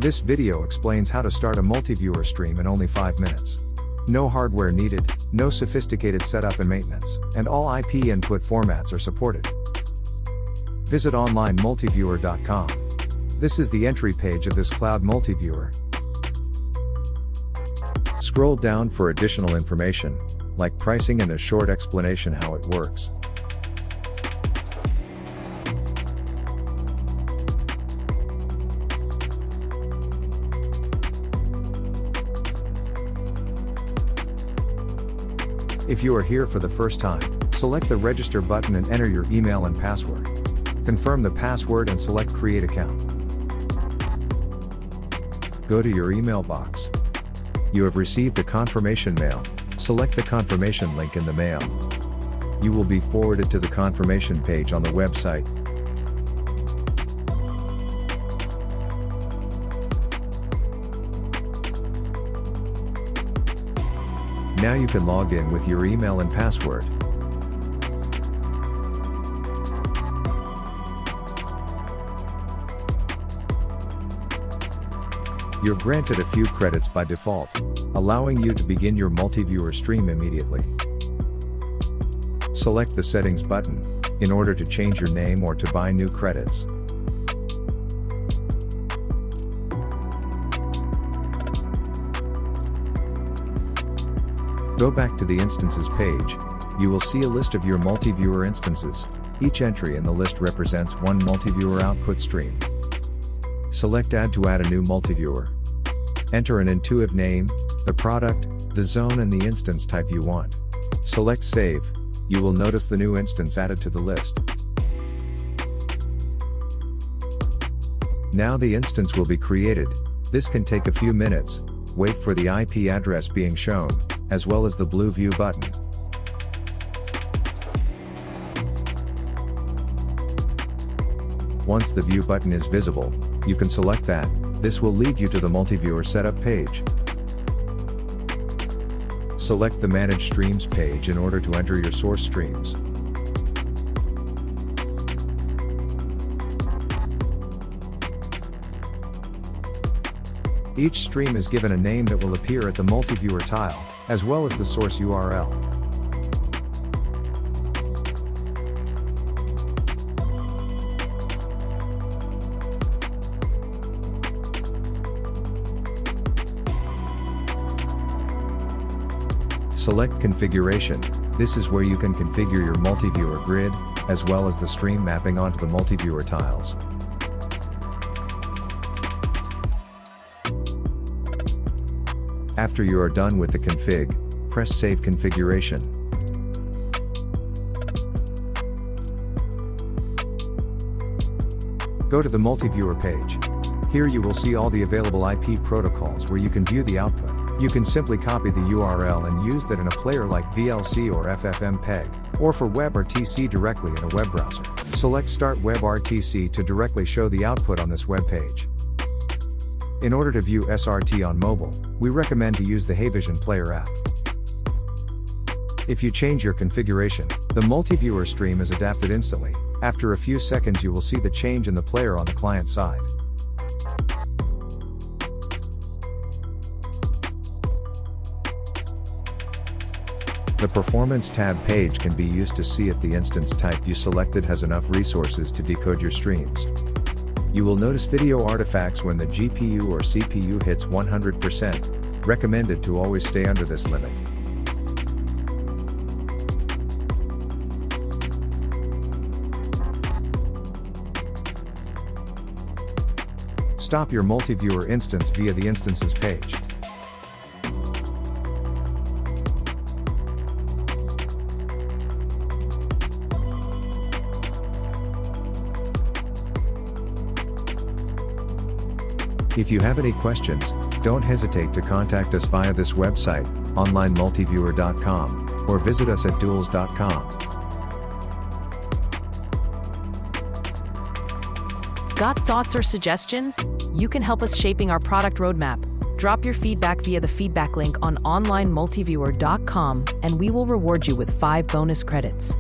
This video explains how to start a multiviewer stream in only 5 minutes. No hardware needed, no sophisticated setup and maintenance, and all IP input formats are supported. Visit onlinemultiviewer.com. This is the entry page of this cloud multiviewer. Scroll down for additional information, like pricing and a short explanation how it works. If you are here for the first time, select the register button and enter your email and password. Confirm the password and select create account. Go to your email box. You have received a confirmation mail. Select the confirmation link in the mail. You will be forwarded to the confirmation page on the website. Now you can log in with your email and password. You're granted a few credits by default, allowing you to begin your multiviewer stream immediately. Select the settings button in order to change your name or to buy new credits. Go back to the instances page. You will see a list of your multiviewer instances. Each entry in the list represents one multiviewer output stream. Select add to add a new multiviewer. Enter an intuitive name, the product, the zone and the instance type you want. Select save. You will notice the new instance added to the list. Now the instance will be created. This can take a few minutes. Wait for the IP address being shown, as well as the blue view button. Once the view button is visible, you can select that. This will lead you to the multiviewer setup page. Select the Manage Streams page in order to enter your source streams. Each stream is given a name that will appear at the multiviewer tile, as well as the source URL. Select Configuration. This is where you can configure your multiviewer grid, as well as the stream mapping onto the multiviewer tiles. After you are done with the config, press Save Configuration. Go to the multiviewer page. Here you will see all the available IP protocols where you can view the output. You can simply copy the URL and use that in a player like VLC or ffmpeg, or for WebRTC directly in a web browser. Select Start WebRTC to directly show the output on this web page. In order to view SRT on mobile, we recommend to use the Haivision Player app. If you change your configuration, the multiviewer stream is adapted instantly. After a few seconds you will see the change in the player on the client side. The Performance tab page can be used to see if the instance type you selected has enough resources to decode your streams. You will notice video artifacts when the GPU or CPU hits 100%, recommended to always stay under this limit. Stop your multiviewer instance via the Instances page. If you have any questions, don't hesitate to contact us via this website, onlinemultiviewer.com, or visit us at Dualz.com. Got thoughts or suggestions? You can help us shaping our product roadmap. Drop your feedback via the feedback link on onlinemultiviewer.com, and we will reward you with 5 bonus credits.